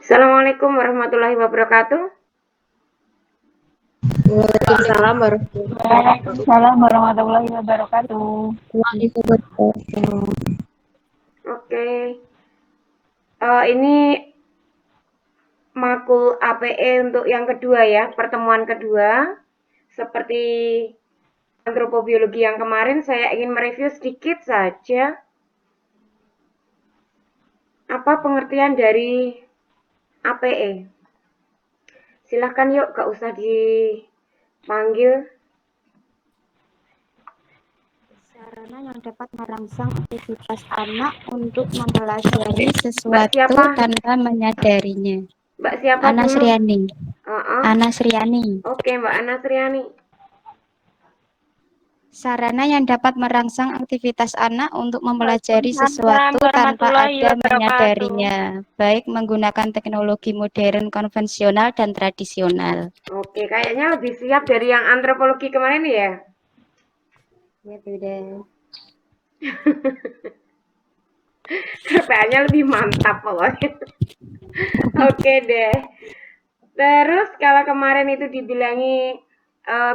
Assalamualaikum warahmatullahi wabarakatuh. Waalaikumsalam warahmatullahi wabarakatuh. Waalaikumsalam warahmatullahi wabarakatuh. Oke, ini makul APE untuk yang kedua ya, pertemuan kedua. Seperti antropobiologi yang kemarin, saya ingin mereview sedikit saja apa pengertian dari APE. Silahkan yuk, gak usah dipanggil. Sarana yang dapat merangsang aktivitas anak untuk mempelajari sesuatu tanpa menyadarinya. Mbak siapa Ana dulu? Sriani. Ana Sriani. Oke, Mbak Ana Sriani. Sarana yang dapat merangsang aktivitas anak untuk mempelajari sesuatu tanpa ada menyadarinya, baik menggunakan teknologi modern konvensional dan tradisional. Oke, kayaknya lebih siap dari yang antropologi kemarin ya. Ya, beda. KPA-nya lebih mantap pokoknya. Oke deh. Terus kalau kemarin itu dibilangi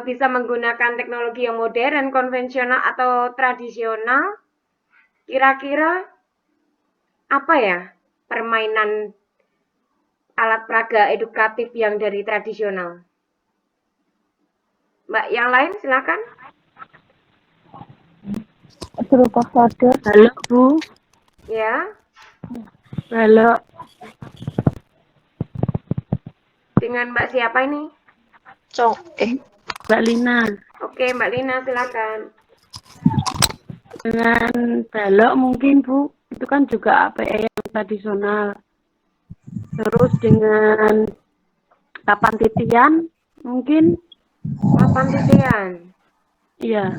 bisa menggunakan teknologi yang modern, konvensional atau tradisional, kira-kira apa ya permainan alat peraga edukatif yang dari tradisional? Mbak yang lain silakan. Berupa kode. Halo Bu. Ya. Halo. Dengan Mbak siapa ini? Mbak Lina. Oke, Mbak Lina silakan. Dengan balok mungkin Bu, itu kan juga APE yang tradisional. Terus dengan papan titian mungkin. Papan titian. Iya.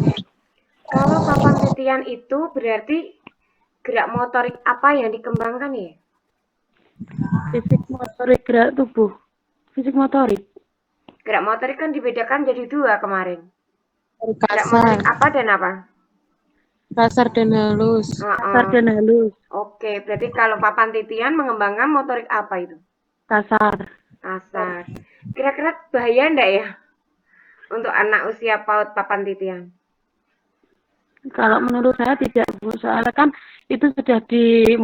Kalau papan titian itu berarti gerak motorik apa yang dikembangkan ya? Fisik motorik gerak tubuh. Fisik motorik. Gerak motorik kan dibedakan jadi dua kemarin. Gerak motorik apa dan apa? Kasar dan halus. Kasar dan halus. Oke, berarti kalau papan titian mengembangkan motorik apa itu? Kasar. Kasar. Kira-kira bahaya enggak ya untuk anak usia PAUD papan titian? Kalau menurut saya tidak, Bu. Soalnya kan itu sudah di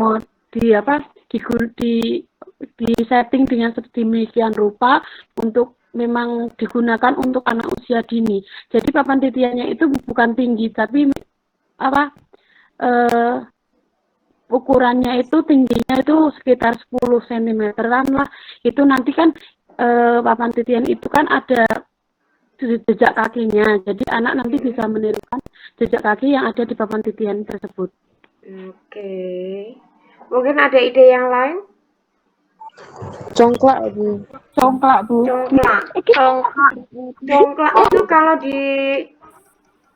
setting dengan sedemikian rupa untuk memang digunakan untuk anak usia dini. Jadi papan titiannya itu bukan tinggi, tapi ukurannya itu tingginya itu sekitar 10 cm lah. Itu nanti kan papan titian itu kan ada jejak kakinya. Jadi anak nanti bisa menirukan jejak kaki yang ada di papan titian tersebut. Oke. Mungkin ada ide yang lain? Congklak, Bu. Congklak, Bu. Congklak itu kalau di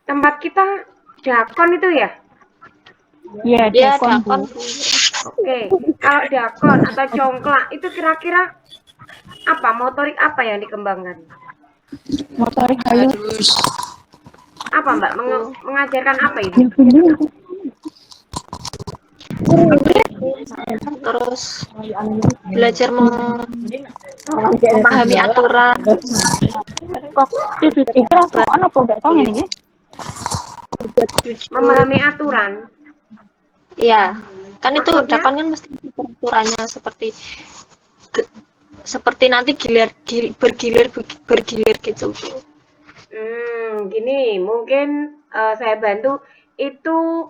tempat kita dakon itu ya? Iya, dakon. Oke, kalau dakon atau congklak itu kira-kira apa? Motorik apa yang dikembangkan? Motorik halus. Apa Mbak? Mengajarkan apa ini? Terus belajar memahami aturan. Memahami aturan. Iya, kan itu dakon kan mesti aturannya seperti nanti bergilir gitu. Gini, mungkin saya bantu itu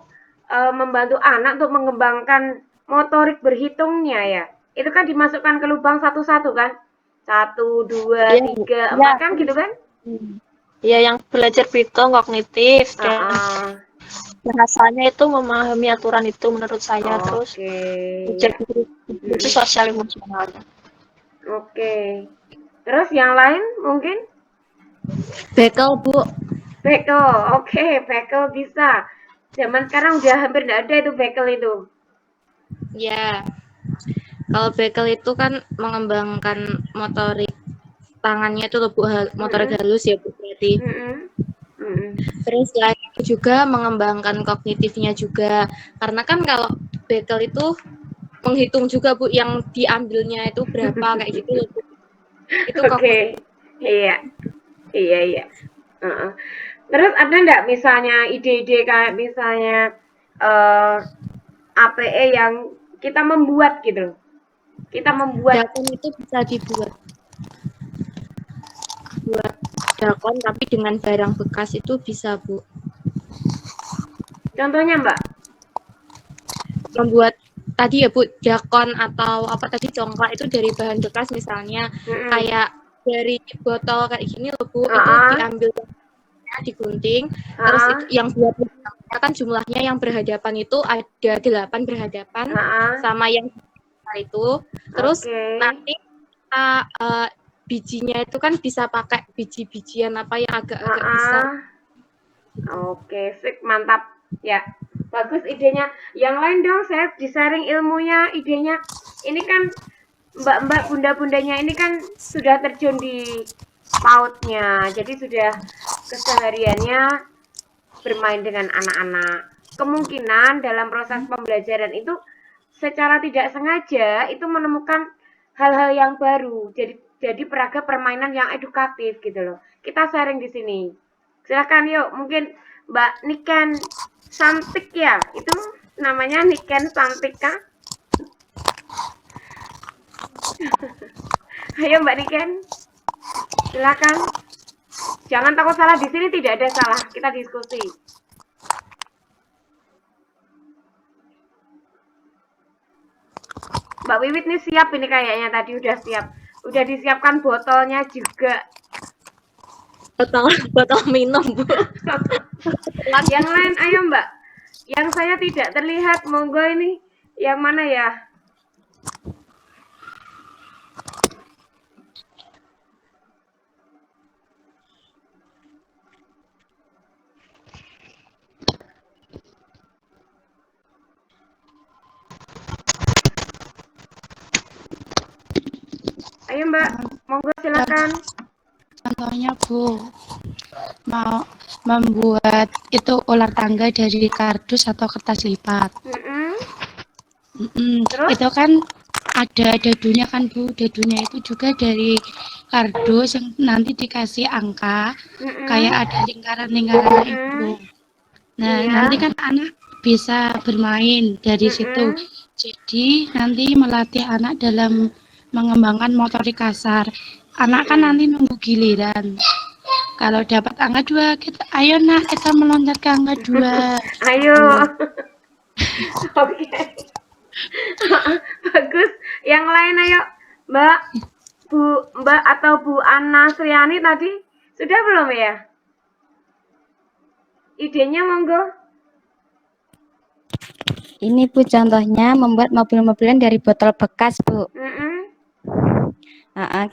membantu anak untuk mengembangkan motorik berhitungnya ya. Itu kan dimasukkan ke lubang satu-satu kan? 1, 2, 3, 4 kan gitu kan? Iya, yang belajar berhitung kognitif dan bahasanya itu memahami aturan itu menurut saya. Terus itu sosial emosional. Oke. Terus yang lain mungkin? Bekel, Bu. Bekel, oke, bekel bisa. Zaman sekarang udah hampir nggak ada itu bekel itu. Ya, kalau bekel itu kan mengembangkan motorik tangannya itu motorik halus ya Bu berarti. Terus selain itu juga mengembangkan kognitifnya juga. Karena kan kalau bekel itu menghitung juga Bu yang diambilnya itu berapa kayak gitu loh Bu. Itu Oke. Iya. Iya. Terus ada nggak misalnya ide-ide kayak misalnya APE yang kita membuat gitu loh. Kita membuat dakon itu bisa dibuat buat dakon tapi dengan barang bekas itu bisa Bu. contohnya Mbak. Membuat tadi ya Bu dakon atau apa tadi congklak itu dari bahan bekas misalnya kayak dari botol kayak gini loh Bu, itu diambil digunting terus itu yang buat kan jumlahnya yang berhadapan itu ada 8 berhadapan sama yang itu terus nanti kita bijinya itu kan bisa pakai biji-bijian apa yang agak-agak besar. Oke, sip, mantap ya, bagus idenya. Yang lain dong, saya di-sharing ilmunya, idenya. Ini kan mbak-mbak, bunda-bundanya ini kan sudah terjun di PAUD-nya, jadi sudah kesehariannya bermain dengan anak-anak. Kemungkinan dalam proses pembelajaran itu secara tidak sengaja itu menemukan hal-hal yang baru. Jadi peraga permainan yang edukatif gitu loh. Kita sharing di sini. Silakan yuk, mungkin Mbak Niken Santik ya, itu namanya Niken Santik kah? Ayo Mbak Niken, silakan. Jangan takut salah, di sini tidak ada salah, kita diskusi. Mbak Wiwit nih siap ini kayaknya, tadi udah siap. Udah disiapkan botolnya juga. Botol minum Bu. Yang lain ayo Mbak. Yang saya tidak terlihat, monggo ini. Yang mana ya? Ayo Mbak, monggo silakan. Contohnya Bu, mau membuat itu ular tangga dari kardus atau kertas lipat. Itu kan ada dadunya kan Bu, dadunya itu juga dari kardus yang nanti dikasih angka, kayak ada lingkaran-lingkaran itu. Nah, nanti kan anak bisa bermain dari situ. Jadi nanti melatih anak dalam mengembangkan motorik kasar. Anak kan nanti nunggu giliran. Kalau dapat angka 2, ayo nak kita meloncat ke angka 2. Ayo. Oke. Bagus. Yang lain ayo. Mbak atau Bu Ana Sriani tadi sudah belum ya? Idenya monggo. Ini Bu contohnya membuat mobil-mobilan dari botol bekas Bu.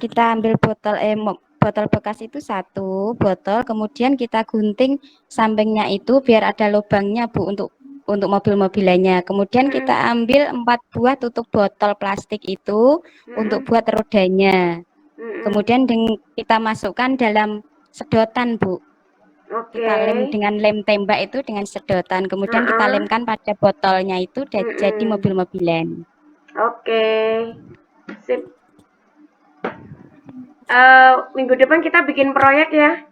Kita ambil botol bekas itu 1 botol, kemudian kita gunting sampingnya itu biar ada lubangnya Bu untuk mobil-mobilannya. Kemudian kita ambil 4 buah tutup botol plastik itu untuk buat rodanya. Kemudian kita masukkan dalam sedotan Bu. Kita lem dengan lem tembak itu dengan sedotan. Kemudian kita lemkan pada botolnya itu jadi mobil-mobilan. Oke. Sip. Minggu depan kita bikin proyek ya.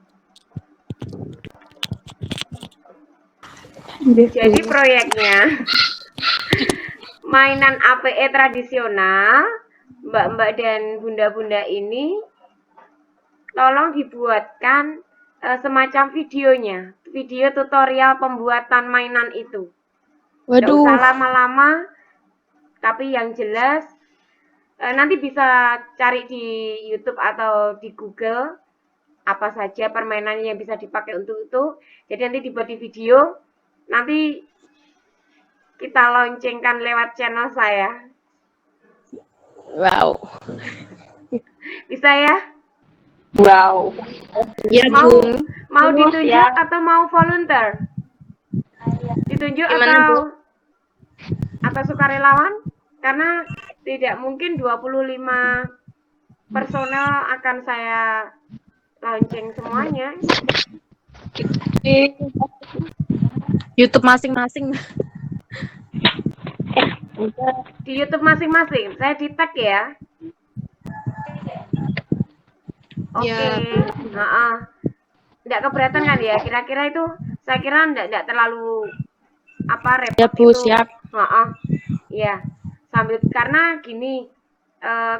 Jadi proyeknya mainan APE tradisional, mbak-mbak dan bunda-bunda ini tolong dibuatkan semacam videonya, video tutorial pembuatan mainan itu. Nggak usah lama-lama, tapi yang jelas nanti bisa cari di YouTube atau di Google apa saja permainan yang bisa dipakai untuk itu. Jadi nanti dibuat di video, nanti kita launchingkan lewat channel saya. Wow. Bisa ya? Wow. Ya, mau ditunjuk atau mau volunteer? Ditunjuk atau sukarelawan? Karena tidak mungkin 25 personel akan saya launching semuanya. YouTube masing-masing. Di YouTube masing-masing. Saya di tag ya. Oke. Nggak keberatan kan ya? Kira-kira itu saya kira nggak terlalu repot ya, Bu, itu. siap. Iya. Sambil karena gini,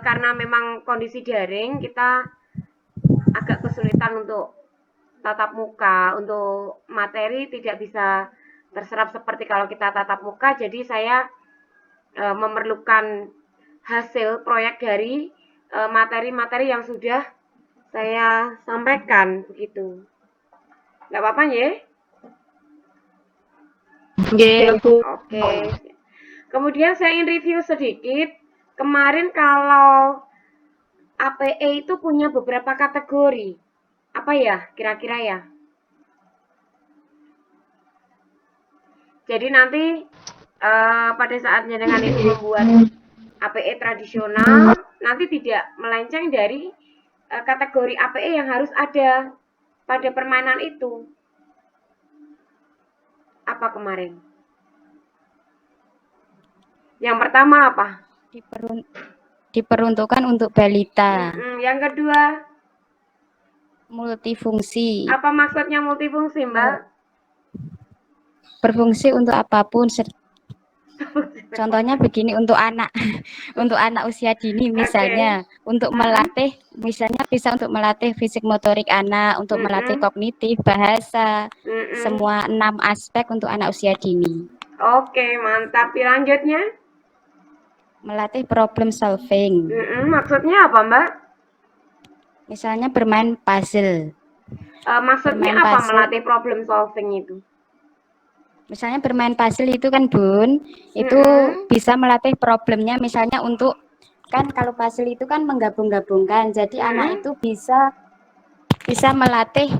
karena memang kondisi daring kita agak kesulitan untuk tatap muka, untuk materi tidak bisa terserap seperti kalau kita tatap muka. Jadi saya memerlukan hasil proyek dari materi-materi yang sudah saya sampaikan begitu. Nggak apa-apa ya? Oke. Kemudian saya ingin review sedikit. Kemarin kalau APE itu punya beberapa kategori. Apa ya kira-kira ya? Jadi nanti pada saatnya dengan itu membuat APE tradisional, nanti tidak melenceng dari kategori APE yang harus ada pada permainan itu. Apa kemarin? Yang pertama apa? Diperuntukkan untuk balita. Yang kedua? Multifungsi. Apa maksudnya multifungsi, Mbak? Berfungsi untuk apapun. Contohnya begini, untuk anak usia dini misalnya, untuk melatih, misalnya bisa untuk melatih fisik motorik anak, untuk melatih kognitif, bahasa, semua 6 aspek untuk anak usia dini. Oke, mantap. Lanjutnya? Melatih problem solving. Maksudnya apa, Mbak? Misalnya bermain puzzle. Maksudnya bermain apa puzzle. Melatih problem solving itu? Misalnya bermain puzzle itu kan, Bun, itu bisa melatih problemnya, misalnya untuk, kan kalau puzzle itu kan menggabung-gabungkan, jadi anak itu bisa melatih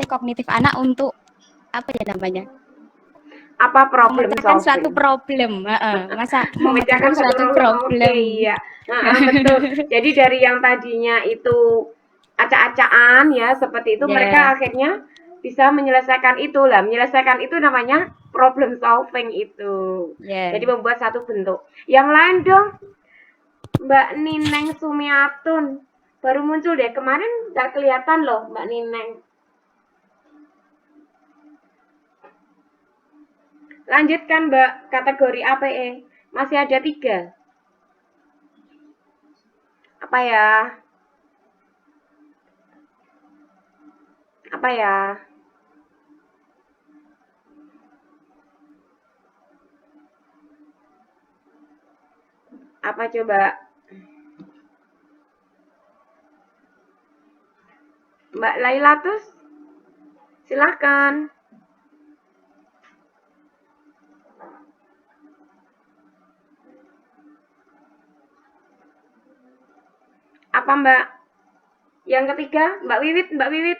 kognitif anak untuk apa ya namanya? Apa problem memecahkan solving? suatu problem, memecahkan suatu problem. Oke, iya. Betul. Jadi dari yang tadinya itu acak-acakan ya seperti itu, mereka akhirnya bisa menyelesaikan itu lah. Menyelesaikan itu namanya problem solving itu. Jadi membuat satu bentuk. Yang lain dong, Mbak Nineng Sumiatun baru muncul deh. Kemarin nggak kelihatan loh Mbak Nineng. Lanjutkan Mbak, kategori APE. Masih ada 3. Apa ya? Apa ya? Apa coba? Mbak Lailatus? Silahkan. Apa Mbak? Yang ketiga, Mbak Wiwit.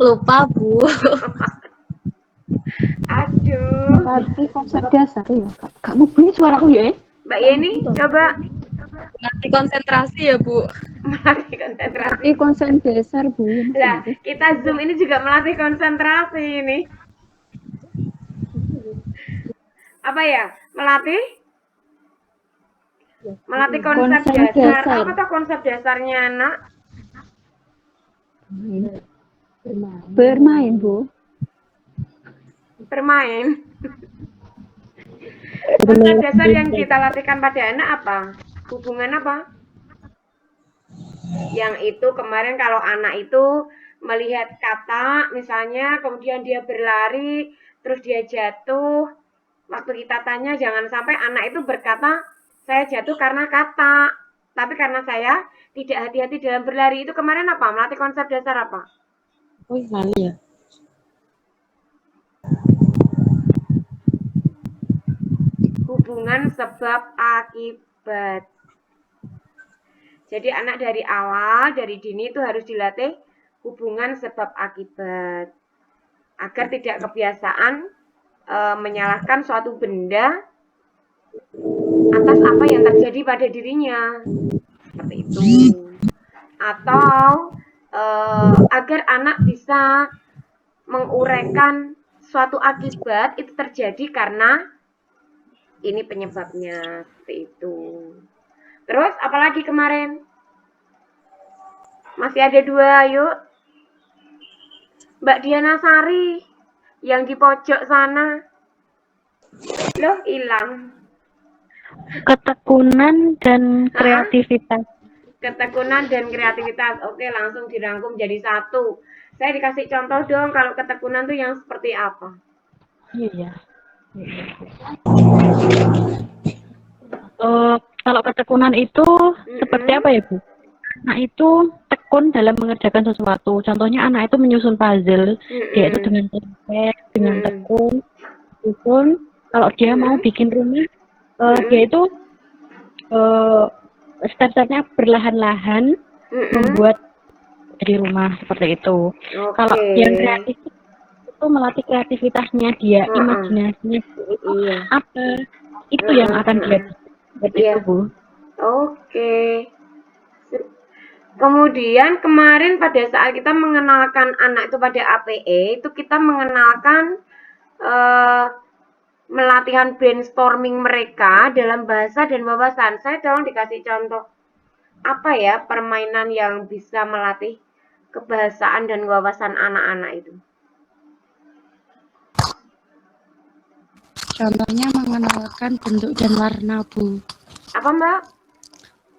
Lupa, Bu. Aduh. Berarti konsep dasar ya. Kamu bunyi suaraku ya? Mbak Yeni, coba. Melatih konsentrasi ya, Bu. Melatih konsentrasi. Melatih konsep dasar, Bu. Lah, kita Zoom ini juga melatih konsentrasi ini. Apa ya? Melatih konsep dasar. Apa tuh konsep dasarnya, Nak? Bermain, Bu. Bermain. Konsep dasar yang kita latihkan pada anak apa? Hubungan apa? Yang itu kemarin kalau anak itu melihat kata, misalnya, kemudian dia berlari, terus dia jatuh. Waktu kita tanya, jangan sampai anak itu berkata, saya jatuh karena kata, tapi karena saya tidak hati-hati dalam berlari. Itu kemarin apa? Melatih konsep dasar apa? Oh, lali ya. Hubungan sebab akibat. Jadi anak dari awal, dari dini itu harus dilatih hubungan sebab akibat. Agar tidak kebiasaan menyalahkan suatu benda atas apa yang terjadi pada dirinya. Seperti itu. Atau agar anak bisa menguraikan suatu akibat itu terjadi karena ini penyebabnya, seperti itu. Terus apalagi kemarin? Masih ada 2, yuk. Mbak Diana Sari yang di pojok sana. Loh, hilang. Ketekunan dan kreativitas. Ketekunan dan kreativitas. Oke, langsung dirangkum jadi satu. Saya dikasih contoh dong, kalau ketekunan tuh yang seperti apa? Iya. Kalau ketekunan itu seperti apa ya, Bu? Anak itu tekun dalam mengerjakan sesuatu. Contohnya anak itu menyusun puzzle, dia itu dengan tekun, dengan tekun. Susun. Kalau dia mau bikin rumah, dia itu step-stepnya perlahan-lahan membuat dari rumah seperti itu. Kalau yang kreatif itu melatih kreativitasnya dia, imajinasinya itu apa? Itu yang akan dia buat itu, Bu. Oke. Kemudian kemarin pada saat kita mengenalkan anak itu pada APE, itu kita mengenalkan melatihan brainstorming mereka dalam bahasa dan wawasan. Saya tolong dikasih contoh apa ya permainan yang bisa melatih kebahasaan dan wawasan anak-anak itu. Contohnya mengenalkan bentuk dan warna, Bu. Apa, Mbak?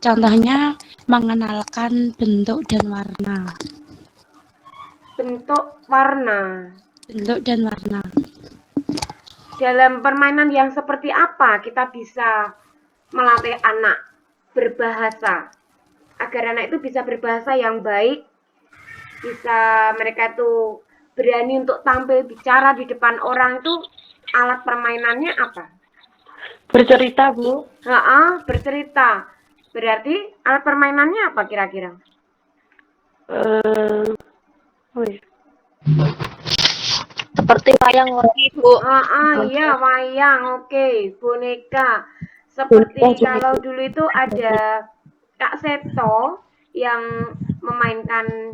Contohnya mengenalkan bentuk dan warna. Bentuk, warna. Bentuk dan warna. Dalam permainan yang seperti apa kita bisa melatih anak berbahasa? Agar anak itu bisa berbahasa yang baik, bisa mereka itu berani untuk tampil bicara di depan orang, itu alat permainannya apa? Bercerita, Bu. Bercerita. Berarti alat permainannya apa kira-kira? Seperti wayang lagi, Bu. Iya, wayang, oke. Boneka. Seperti kalau dulu itu ada Kak Seto yang memainkan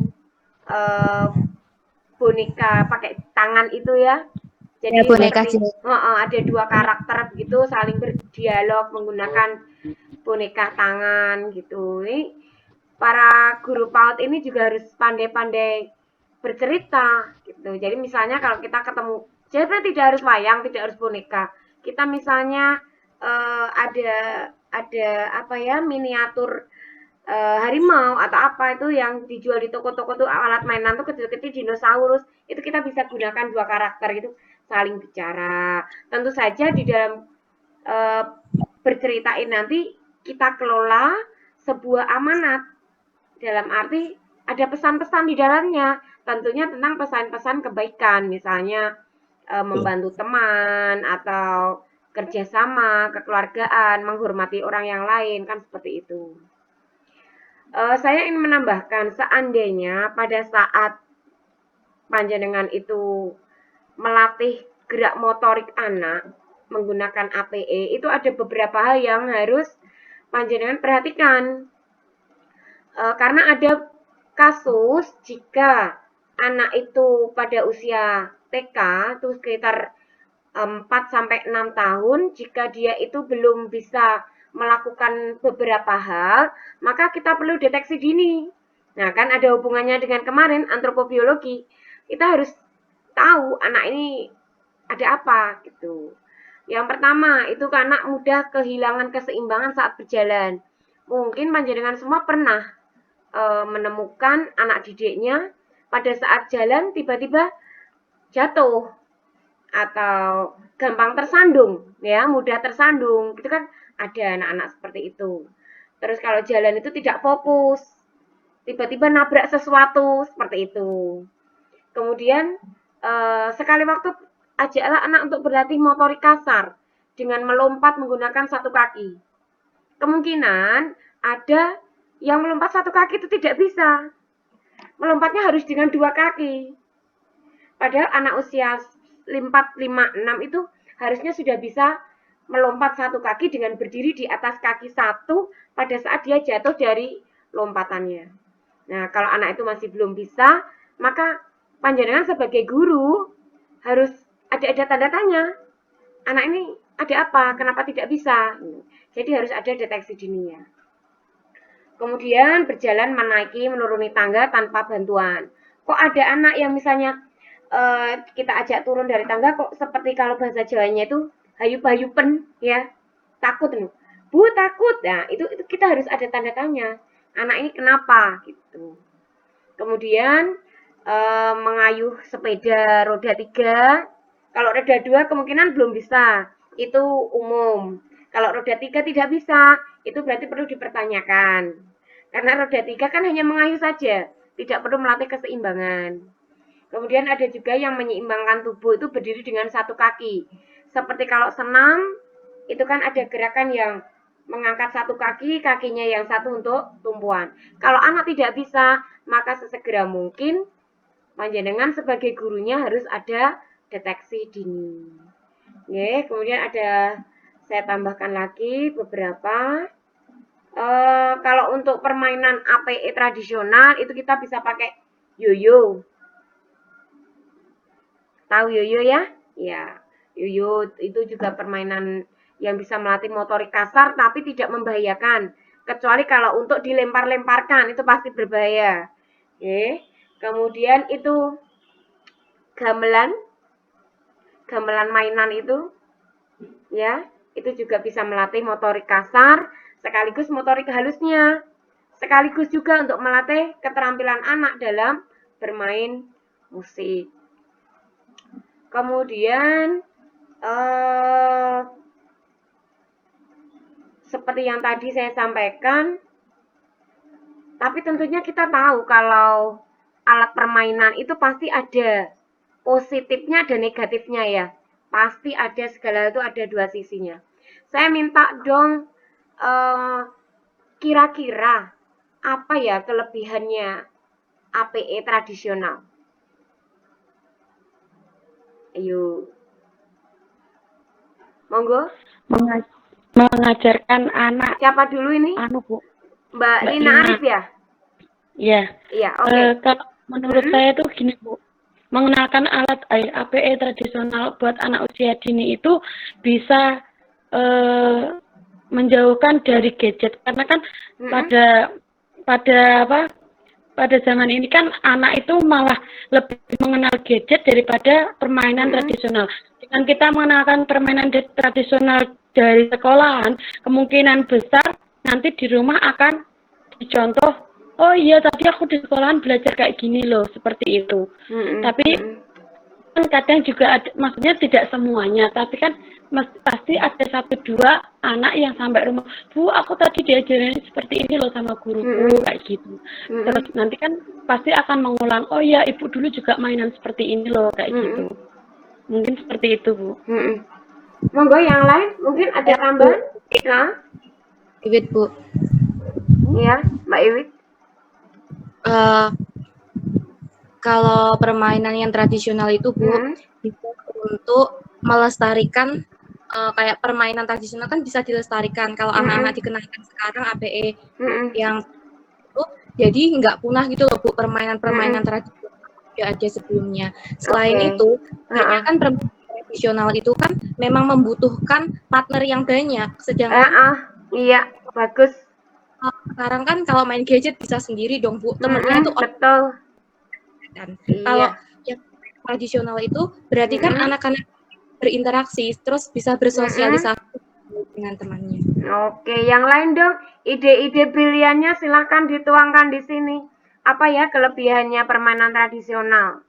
boneka pakai tangan itu ya. Jadi ya, boneka ada 2 karakter begitu saling berdialog menggunakan boneka tangan gitu. Ini para guru PAUD ini juga harus pandai-pandai bercerita gitu. Jadi misalnya kalau kita ketemu, jadi tidak harus wayang, tidak harus boneka. Kita misalnya ada apa ya, miniatur harimau atau apa itu yang dijual di toko-toko tuh, alat mainan tuh kecil-kecil dinosaurus, itu kita bisa gunakan 2 karakter gitu saling bicara. Tentu saja di dalam berceritain nanti kita kelola sebuah amanat, dalam arti ada pesan-pesan di dalamnya, tentunya tentang pesan-pesan kebaikan, misalnya membantu teman atau kerjasama, kekeluargaan, menghormati orang yang lain, kan seperti itu. Saya ingin menambahkan, seandainya pada saat panjenengan itu melatih gerak motorik anak menggunakan APE, itu ada beberapa hal yang harus panjenengan perhatikan. Karena ada kasus jika anak itu pada usia TK itu sekitar 4-6 tahun, jika dia itu belum bisa melakukan beberapa hal, maka kita perlu deteksi dini. Nah, kan ada hubungannya dengan kemarin antropobiologi. Kita harus tahu anak ini ada apa gitu. Yang pertama, itu anak mudah kehilangan keseimbangan saat berjalan. Mungkin panjenengan semua pernah menemukan anak didiknya pada saat jalan tiba-tiba jatuh atau gampang tersandung, ya, mudah tersandung. Itu kan ada anak-anak seperti itu. Terus kalau jalan itu tidak fokus, tiba-tiba nabrak sesuatu, seperti itu. Kemudian sekali waktu ajaklah anak untuk berlatih motorik kasar dengan melompat menggunakan 1 kaki. Kemungkinan ada yang melompat 1 kaki itu tidak bisa. Melompatnya harus dengan 2 kaki. Padahal anak usia 4, 5, 6 itu harusnya sudah bisa melompat 1 kaki dengan berdiri di atas kaki 1 pada saat dia jatuh dari lompatannya. Nah, kalau anak itu masih belum bisa, maka panjenengan sebagai guru harus ada tanda tanya. Anak ini ada apa? Kenapa tidak bisa? Jadi harus ada deteksi dininya. Kemudian berjalan menaiki menuruni tangga tanpa bantuan. Kok ada anak yang misalnya kita ajak turun dari tangga kok seperti kalau bahasa Jawanya itu hayup-hayupen ya. Takut nih. Bu takut. Nah, itu kita harus ada tanda tanya. Anak ini kenapa gitu. Kemudian mengayuh sepeda roda 3. Kalau roda 2 kemungkinan belum bisa. Itu umum. Kalau roda 3 tidak bisa, itu berarti perlu dipertanyakan. Karena roda 3 kan hanya mengayuh saja, tidak perlu melatih keseimbangan. Kemudian ada juga yang menyeimbangkan tubuh itu berdiri dengan satu kaki. Seperti kalau senam, itu kan ada gerakan yang mengangkat satu kaki, kakinya yang satu untuk tumpuan. Kalau anak tidak bisa, maka sesegera mungkin panjenengan sebagai gurunya harus ada deteksi dini. Oke, kemudian ada saya tambahkan lagi beberapa. Kalau untuk permainan APE tradisional itu kita bisa pakai yoyo. Tahu yoyo ya? Ya, yoyo itu juga permainan yang bisa melatih motorik kasar tapi tidak membahayakan. Kecuali kalau untuk dilempar-lemparkan itu pasti berbahaya. Oke. Kemudian itu gamelan mainan itu ya, itu juga bisa melatih motorik kasar sekaligus motorik halusnya. Sekaligus juga untuk melatih keterampilan anak dalam bermain musik. Kemudian seperti yang tadi saya sampaikan, tapi tentunya kita tahu kalau alat permainan itu pasti ada positifnya dan negatifnya ya. Pasti ada, segala itu ada dua sisinya. Saya minta dong kira-kira apa ya kelebihannya APE tradisional? Ayo. Monggo. Mengajarkan anak. Siapa dulu ini? Bu. Mbak Lina Arif ya? Iya. Iya, oke. Kalau menurut saya itu gini, Bu. Mengenalkan alat APE tradisional buat anak usia dini itu bisa menjauhkan dari gadget, karena kan pada zaman ini kan anak itu malah lebih mengenal gadget daripada permainan tradisional. Dengan kita mengenalkan permainan tradisional dari sekolahan, kemungkinan besar nanti di rumah akan dicontoh. Oh iya, tadi aku di sekolahan belajar kayak gini loh, seperti itu. Tapi kan kadang juga ada, maksudnya tidak semuanya, tapi kan pasti ada 1-2 anak yang sampai rumah, Bu, aku tadi diajarin seperti ini loh sama guruku, kayak gitu. Terus nanti kan pasti akan mengulang, oh iya, ibu dulu juga mainan seperti ini loh, kayak gitu. Mungkin seperti itu, Bu. Monggo yang lain, mungkin ada tambahan? Nah? Iwit, Bu. Iya, Mbak Iwit. Kalau permainan yang tradisional itu, Bu, bisa untuk melestarikan kayak permainan tradisional kan bisa dilestarikan. Kalau anak-anak dikenalkan sekarang APE yang itu, jadi nggak punah gitu loh, Bu, permainan-permainan tradisional yang ada sebelumnya. Selain itu, banyak kan permainan tradisional itu kan memang membutuhkan partner yang banyak. Sedangkan iya, bagus. Sekarang kan kalau main gadget bisa sendiri dong, Bu. Temennya itu betul. Dan kalau yang tradisional itu berarti kan anak-anak berinteraksi, terus bisa bersosialisasi dengan temannya. Oke, yang lain dong, ide-ide pilihannya silahkan dituangkan di sini. Apa ya kelebihannya permainan tradisional?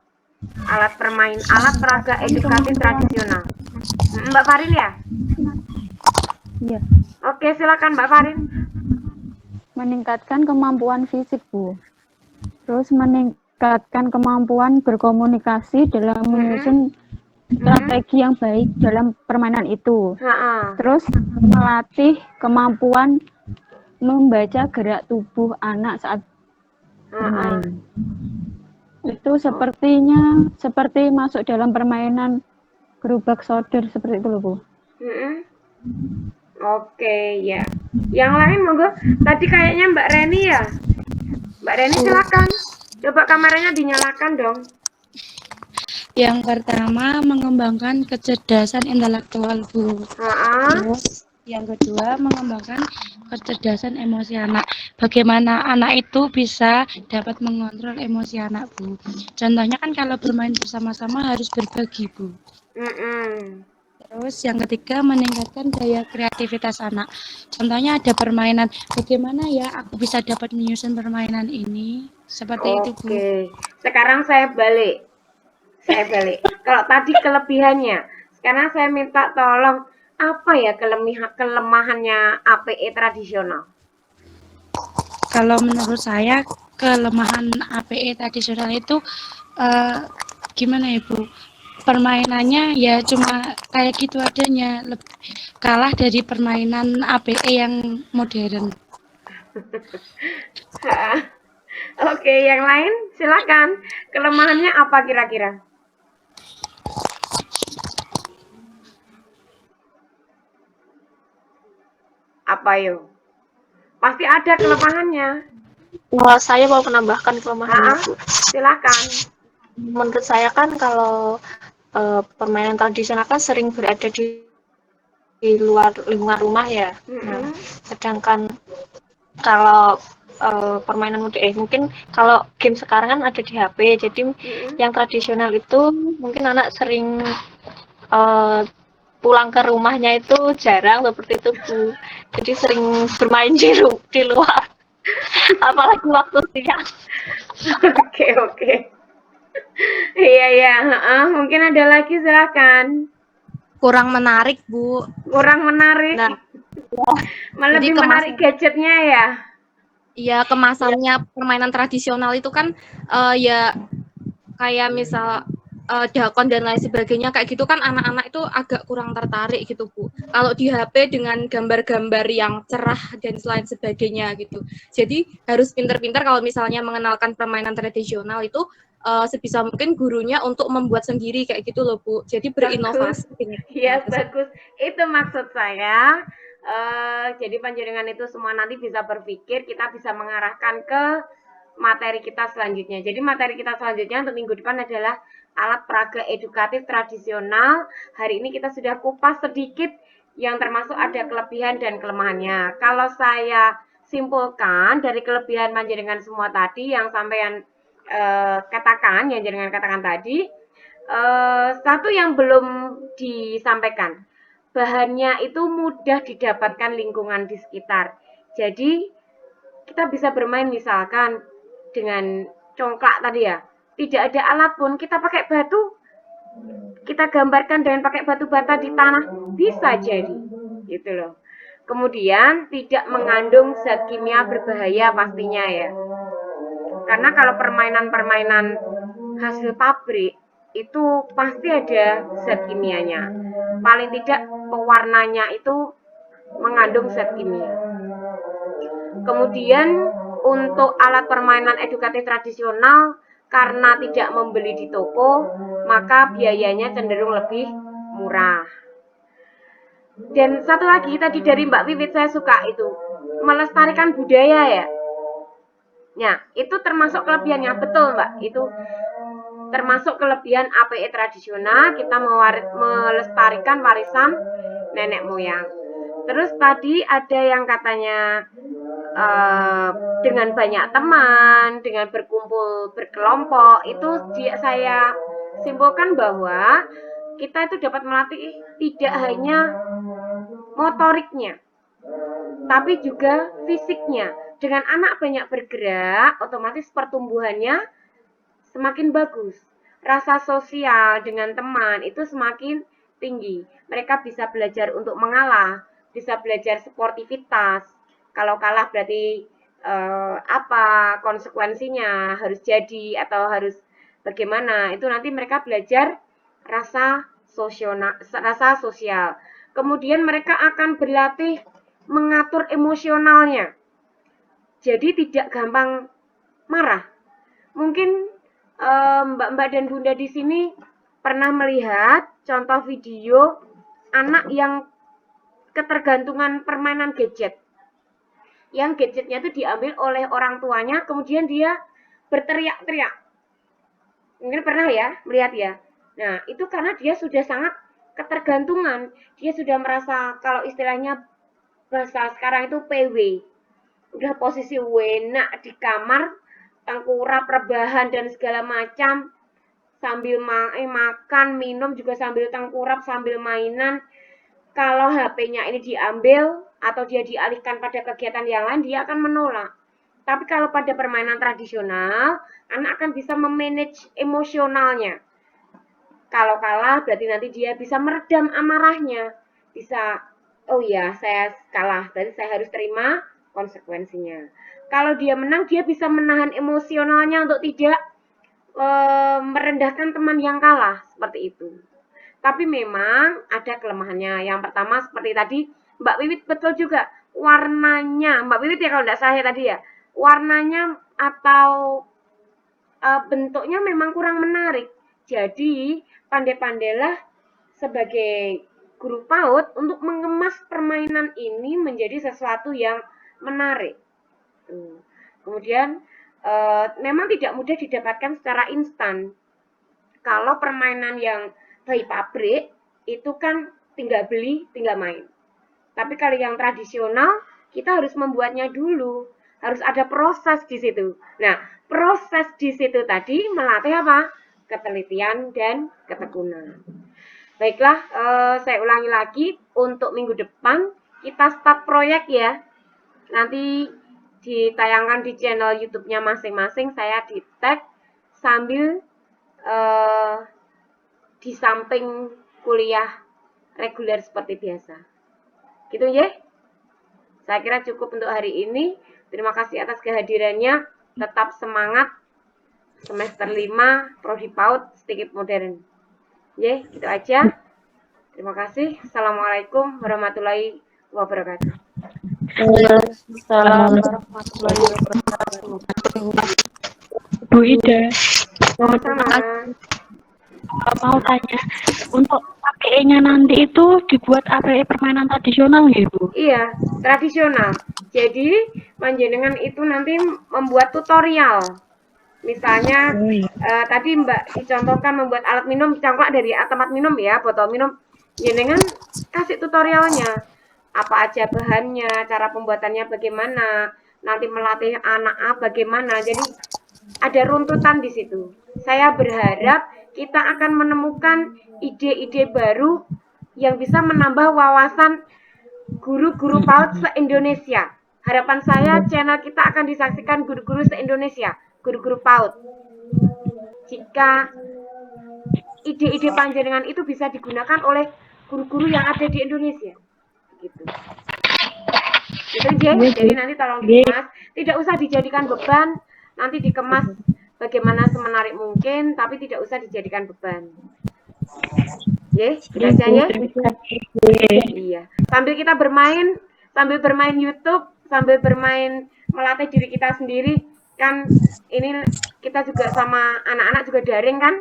Alat peraga edukatif tradisional. Mbak Farin ya? Iya. Oke, silakan Mbak Farin. Meningkatkan kemampuan fisik, Bu. Terus meningkatkan kemampuan berkomunikasi dalam menyusun strategi yang baik dalam permainan itu. Terus melatih kemampuan membaca gerak tubuh anak saat bermain. Itu seperti masuk dalam permainan gerobak soder seperti itu loh, Bu. Oke, ya. Yang lain monggo. Tadi kayaknya Mbak Reni ya. Mbak Reni silakan. Coba kameranya dinyalakan dong. Yang pertama mengembangkan kecerdasan intelektual, Bu. Terus yang kedua mengembangkan kecerdasan emosi anak. Bagaimana anak itu bisa dapat mengontrol emosi anak, Bu. Contohnya kan kalau bermain bersama-sama harus berbagi, Bu. Terus yang ketiga meningkatkan daya kreativitas anak. Contohnya ada permainan, bagaimana ya aku bisa dapat menyusun permainan ini? Seperti itu, Bu. Oke, sekarang saya balik. Kalau tadi kelebihannya, sekarang saya minta tolong apa ya kelemahannya APE tradisional? Kalau menurut saya kelemahan APE tradisional itu gimana ya, Bu? Permainannya ya cuma kayak gitu adanya, kalah dari permainan APE yang modern. Oke, yang lain silakan. Kelemahannya apa kira-kira? Apa yuk? Pasti ada kelemahannya. Saya mau menambahkan kelemahannya, Bu. Silakan. Menurut saya kan kalau permainan tradisional kan sering berada di luar lingkungan rumah ya. Nah, sedangkan kalau permainan mungkin kalau game sekarang kan ada di HP, jadi yang tradisional itu mungkin anak sering pulang ke rumahnya itu jarang seperti itu, Bu. Jadi sering bermain di luar, apalagi waktu siang. Oke. Iya, mungkin ada lagi silakan. Kurang menarik, Bu. Kurang menarik. Nah, malah lebih menarik gadgetnya ya. Iya, kemasannya permainan tradisional itu kan ya kayak misal dakon dan lain sebagainya kayak gitu kan anak-anak itu agak kurang tertarik gitu, Bu. Kalau di HP dengan gambar-gambar yang cerah dan lain sebagainya gitu. Jadi harus pintar-pintar kalau misalnya mengenalkan permainan tradisional itu sebisa mungkin gurunya untuk membuat sendiri kayak gitu loh, Bu. Jadi berinovasi. Iya, bagus. Itu maksud saya. Jadi panjenengan itu semua nanti bisa berpikir, kita bisa mengarahkan ke materi kita selanjutnya. Jadi materi kita selanjutnya untuk minggu depan adalah alat peraga edukatif tradisional. Hari ini kita sudah kupas sedikit yang termasuk ada kelebihan dan kelemahannya. Kalau saya simpulkan dari kelebihan panjenengan semua tadi yang sampean katakan, yang jenengan katakan tadi, satu yang belum disampaikan, bahannya itu mudah didapatkan lingkungan di sekitar. Jadi kita bisa bermain misalkan dengan congklak tadi ya, tidak ada alat pun, kita pakai batu, kita gambarkan dengan pakai batu bata di tanah, bisa jadi gitu loh. Kemudian tidak mengandung zat kimia berbahaya pastinya ya, karena kalau permainan-permainan hasil pabrik itu pasti ada zat kimianya, paling tidak pewarnanya itu mengandung zat kimia. Kemudian untuk alat permainan edukatif tradisional, karena tidak membeli di toko, maka biayanya cenderung lebih murah. Dan satu lagi tadi dari Mbak Wiwit saya suka itu, melestarikan budaya ya. Nah, itu termasuk kelebihannya, betul Mbak. Itu termasuk kelebihan APE tradisional, kita melestarikan warisan nenek moyang. Terus tadi ada yang katanya dengan banyak teman, dengan berkumpul berkelompok, itu saya simpulkan bahwa kita itu dapat melatih tidak hanya motoriknya, tapi juga fisiknya. Dengan anak banyak bergerak, otomatis pertumbuhannya semakin bagus. Rasa sosial dengan teman itu semakin tinggi. Mereka bisa belajar untuk mengalah, bisa belajar sportivitas. Kalau kalah berarti apa konsekuensinya, harus jadi atau harus bagaimana. Itu nanti mereka belajar rasa sosial. Kemudian mereka akan berlatih mengatur emosionalnya. Jadi tidak gampang marah. Mungkin Mbak-mbak dan Bunda di sini pernah melihat contoh video anak yang ketergantungan permainan gadget. Yang gadgetnya itu diambil oleh orang tuanya, kemudian dia berteriak-teriak. Mungkin pernah ya melihat ya. Nah, itu karena dia sudah sangat ketergantungan. Dia sudah merasa, kalau istilahnya bahasa sekarang itu PW. Udah posisi enak di kamar, tengkurap, rebahan, dan segala macam. Sambil makan, minum juga sambil tengkurap, sambil mainan. Kalau HP-nya ini diambil atau dia dialihkan pada kegiatan yang lain, dia akan menolak. Tapi kalau pada permainan tradisional, anak akan bisa memanage emosionalnya. Kalau kalah, berarti nanti dia bisa meredam amarahnya. Bisa, oh ya, saya kalah, berarti saya harus terima konsekuensinya. Kalau dia menang, dia bisa menahan emosionalnya untuk tidak merendahkan teman yang kalah, seperti itu. Tapi memang ada kelemahannya. Yang pertama seperti tadi Mbak Wiwit betul juga, warnanya Mbak Wiwit ya kalau tidak salah tadi ya, warnanya atau bentuknya memang kurang menarik. Jadi pandai-pandailah sebagai guru PAUD untuk mengemas permainan ini menjadi sesuatu yang menarik. Kemudian memang tidak mudah didapatkan secara instan. Kalau permainan yang by pabrik itu kan tinggal beli, tinggal main. Tapi kalau yang tradisional kita harus membuatnya dulu, harus ada proses di situ. Nah, proses di situ tadi melatih apa? Ketelitian dan ketekunan. Baiklah, saya ulangi lagi untuk minggu depan kita start proyek ya. Nanti ditayangkan di channel YouTube-nya masing-masing, saya di tag sambil di samping kuliah reguler seperti biasa. Gitu ya. Saya kira cukup untuk hari ini. Terima kasih atas kehadirannya. Tetap semangat. Semester 5 Prodi PAUD sedikit modern. Ya, gitu aja. Terima kasih. Assalamualaikum warahmatullahi wabarakatuh. Assalamualaikum warahmatullahi wabarakatuh. Bu Ida, Sama-sama. mau tanya, untuk APE-nya nanti itu dibuat APE permainan tradisional ya, Bu? Iya, tradisional. Jadi, panjenengan itu nanti membuat tutorial. Misalnya, tadi Mbak dicontohkan membuat alat minum, cangklak dari tempat minum ya, botol minum. Jenengan kasih tutorialnya. Apa aja bahannya, cara pembuatannya bagaimana, nanti melatih anak bagaimana. Jadi, ada runtutan di situ. Saya berharap kita akan menemukan ide-ide baru yang bisa menambah wawasan guru-guru PAUD se-Indonesia. Harapan saya channel kita akan disaksikan guru-guru se-Indonesia, guru-guru PAUD. Jika ide-ide panjenengan itu bisa digunakan oleh guru-guru yang ada di Indonesia. Gitu. Gitu aja. Jadi nanti tolong dikemas, tidak usah dijadikan beban, nanti dikemas bagaimana semenarik mungkin, tapi tidak usah dijadikan beban. Gitu aja ya. Iya. Sambil kita bermain, sambil bermain YouTube, sambil bermain melatih diri kita sendiri, kan ini kita juga sama anak-anak juga daring kan?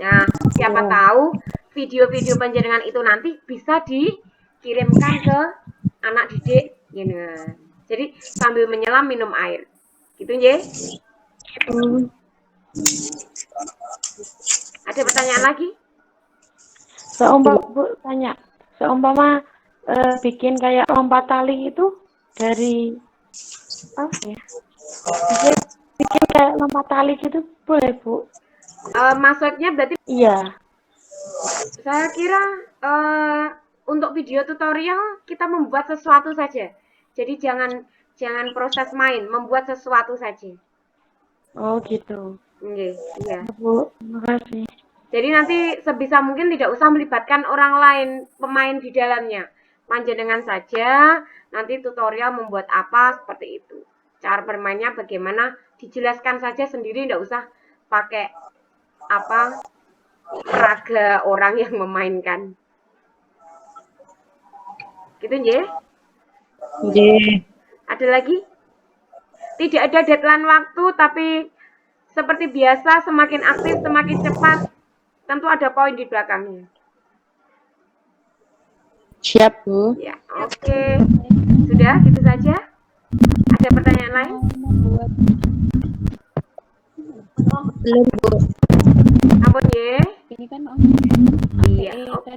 Nah, siapa tahu video-video panjenengan itu nanti bisa dikirimkan ke anak didik, gitu. Jadi sambil menyelam minum air, gitu ya. Ada pertanyaan lagi? Seumpama bikin kayak lompat tali itu dari apa ya? Bikin kayak lompat tali gitu boleh, Bu? Maksudnya berarti? Iya. Saya kira untuk video tutorial kita membuat sesuatu saja. Jadi jangan proses main, membuat sesuatu saja. Oh gitu. Iya. Bu, terima kasih. Jadi nanti sebisa mungkin tidak usah melibatkan orang lain pemain di dalamnya. Panjenengan saja nanti tutorial membuat apa seperti itu. Cara bermainnya bagaimana dijelaskan saja sendiri, tidak usah pakai apa peraga orang yang memainkan. Gitu ya? Ada lagi? Tidak ada deadline waktu, tapi seperti biasa semakin aktif semakin cepat. Tentu ada poin di belakangnya. Siap, Bu. Ya, oke. Sudah, gitu saja. Ada pertanyaan lain? Belum, Bu. Ampun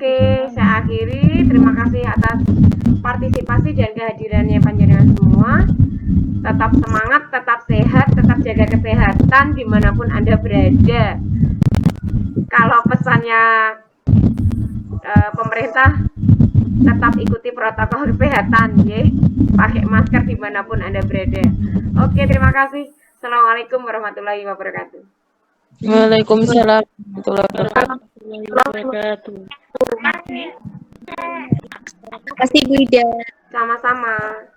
Oke, saya akhiri. Terima kasih atas partisipasi dan kehadirannya panjenengan semua. Tetap semangat, tetap sehat, tetap jaga kesehatan dimanapun Anda berada. Kalau pesannya pemerintah, tetap ikuti protokol kesehatan, ya. Pakai masker dimanapun Anda berada. Oke, terima kasih. Assalamualaikum warahmatullahi wabarakatuh. Waalaikumsalam warahmatullahi wabarakatuh. Terima kasih Bu Ida. Sama-sama.